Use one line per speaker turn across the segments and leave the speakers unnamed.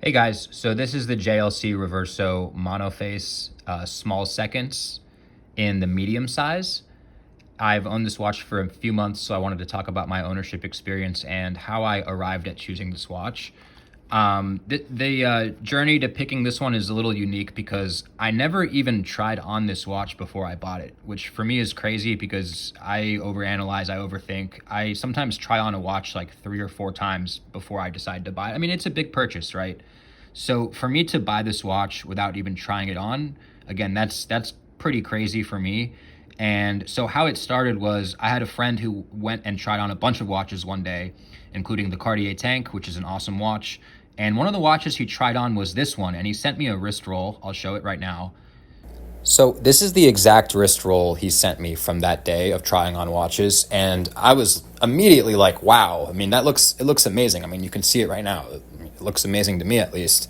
Hey guys, so this is the JLC Reverso monoface small seconds in the medium size. I've owned this watch for a few months, so I wanted to talk about my ownership experience and how I arrived at choosing this watch. The journey to picking this one is a little unique because I never even tried on this watch before I bought it, which for me is crazy because I overanalyze, I overthink. I sometimes try on a watch like 3 or 4 times before I decide to buy it. I mean, it's a big purchase, right? So for me to buy this watch without even trying it on, again, that's pretty crazy for me. And so how it started was I had a friend who went and tried on a bunch of watches one day, including the Cartier Tank, which is an awesome watch. And one of the watches he tried on was this one, and he sent me a wrist roll. I'll show it right now. So this is the exact wrist roll he sent me from that day of trying on watches, and I was immediately like, "Wow!" I mean, it looks amazing. I mean, you can see it right now. It looks amazing to me, at least.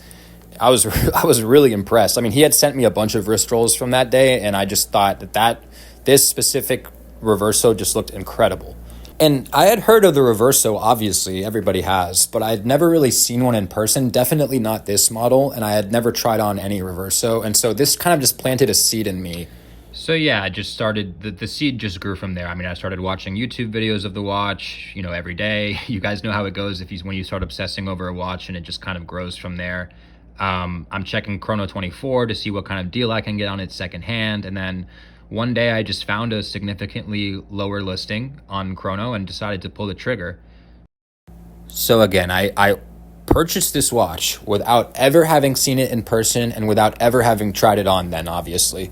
I was I was really impressed. I mean, he had sent me a bunch of wrist rolls from that day, and I just thought that this specific Reverso just looked incredible. And I had heard of the Reverso, obviously, everybody has, but I had never really seen one in person, definitely not this model, and I had never tried on any Reverso, and so this kind of just planted a seed in me. So yeah, I just started, the seed just grew from there. I mean, I started watching YouTube videos of the watch, every day. You guys know how it goes when you start obsessing over a watch, and it just kind of grows from there. I'm checking Chrono 24 to see what kind of deal I can get on it secondhand, and then one day I just found a significantly lower listing on Chrono and decided to pull the trigger. So again, I purchased this watch without ever having seen it in person and without ever having tried it on then, obviously.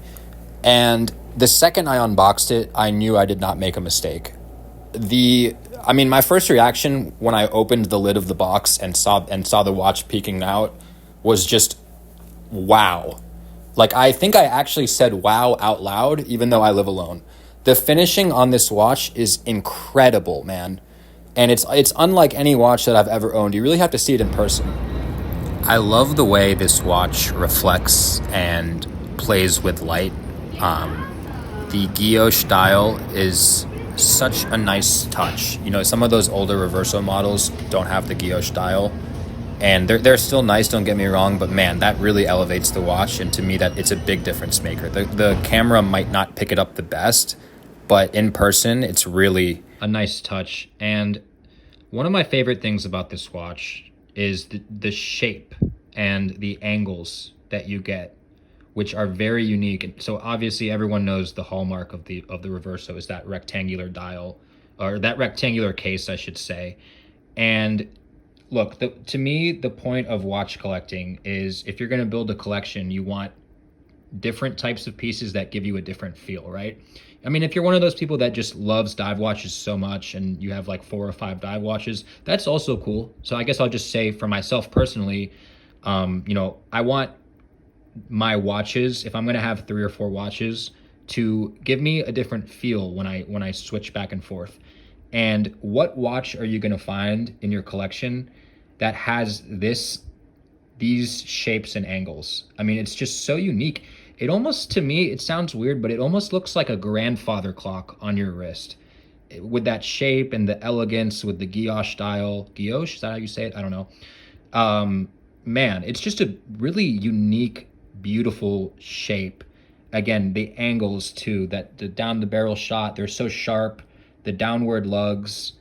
And the second I unboxed it, I knew I did not make a mistake. My first reaction when I opened the lid of the box and saw the watch peeking out was just wow. Like, I think I actually said wow out loud, even though I live alone. The finishing on this watch is incredible, man. And it's unlike any watch that I've ever owned. You really have to see it in person. I love the way this watch reflects and plays with light. The guilloche dial is such a nice touch. Some of those older Reverso models don't have the guilloche dial. And they're still nice, don't get me wrong, but man, that really elevates the watch, and to me, that it's a big difference maker. The camera might not pick it up the best, but in person, it's really a nice touch. And one of my favorite things about this watch is the shape and the angles that you get, which are very unique. And so obviously everyone knows the hallmark of the Reverso is that rectangular dial, or that rectangular case, I should say. And look, to me, the point of watch collecting is if you're going to build a collection, you want different types of pieces that give you a different feel, right? I mean, if you're one of those people that just loves dive watches so much and you have like 4 or 5 dive watches, that's also cool. So I guess I'll just say for myself personally, I want my watches, if I'm going to have 3 or 4 watches, to give me a different feel when I switch back and forth. And what watch are you going to find in your collection that has these shapes and angles? I mean, it's just so unique. It almost, to me, it sounds weird, but it almost looks like a grandfather clock on your wrist with that shape and the elegance with the guilloche style. Guilloche, is that how you say it? I don't know. Man, it's just a really unique, beautiful shape. Again, the angles too, that the down the barrel shot, they're so sharp. The downward lugs,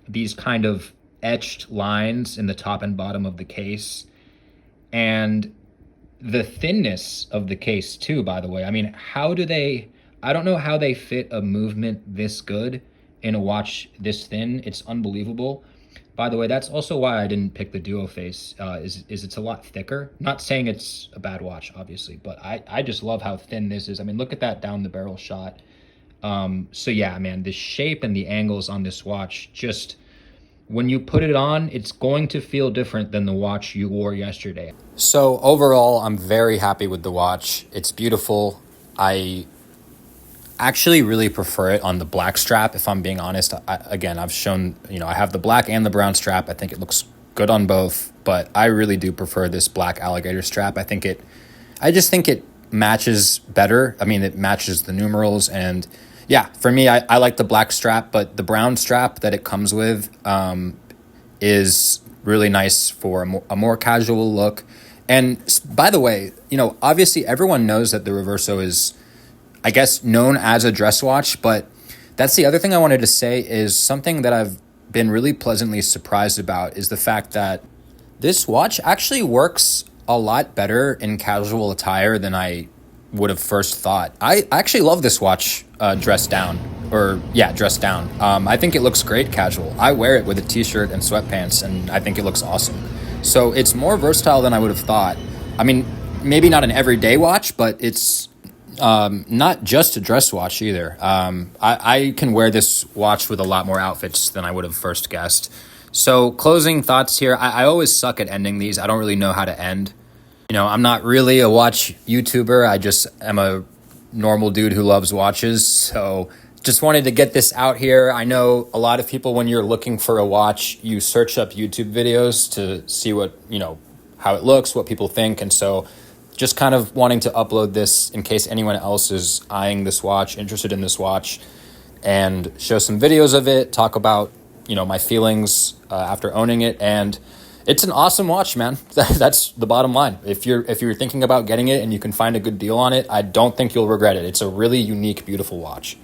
these kind of etched lines in the top and bottom of the case, and the thinness of the case too, by the way. I mean, I don't know how they fit a movement this good in a watch this thin. It's unbelievable. By the way, that's also why I didn't pick the Duo Face, is it's a lot thicker. Not saying it's a bad watch, obviously, but I just love how thin this is. I mean, look at that down the barrel shot. So yeah, man, the shape and the angles on this watch, just when you put it on, it's going to feel different than the watch you wore yesterday. So overall, I'm very happy with the watch. It's beautiful. I actually really prefer it on the black strap, if I'm being honest. I've shown, I have the black and the brown strap. I think it looks good on both, but I really do prefer this black alligator strap. I just think it matches better. I mean, it matches the numerals, and yeah, for me, I like the black strap, but the brown strap that it comes with is really nice for a more casual look. And by the way, obviously everyone knows that the Reverso is, I guess, known as a dress watch, but that's the other thing I wanted to say is something that I've been really pleasantly surprised about is the fact that this watch actually works a lot better in casual attire than I would have first thought. I actually love this watch dressed down. Dressed down. I think it looks great casual. I wear it with a t-shirt and sweatpants, and I think it looks awesome. So it's more versatile than I would have thought. I mean, maybe not an everyday watch, but it's not just a dress watch either. I can wear this watch with a lot more outfits than I would have first guessed. So closing thoughts here. I always suck at ending these. I don't really know how to end. I'm not really a watch YouTuber. I just am a normal dude who loves watches. So just wanted to get this out here. I know a lot of people, when you're looking for a watch, you search up YouTube videos to see what, how it looks, what people think. And so just kind of wanting to upload this in case anyone else is eyeing this watch, interested in this watch, and show some videos of it, talk about, my feelings after owning it. And it's an awesome watch, man. That's the bottom line. If you're thinking about getting it and you can find a good deal on it, I don't think you'll regret it. It's a really unique, beautiful watch.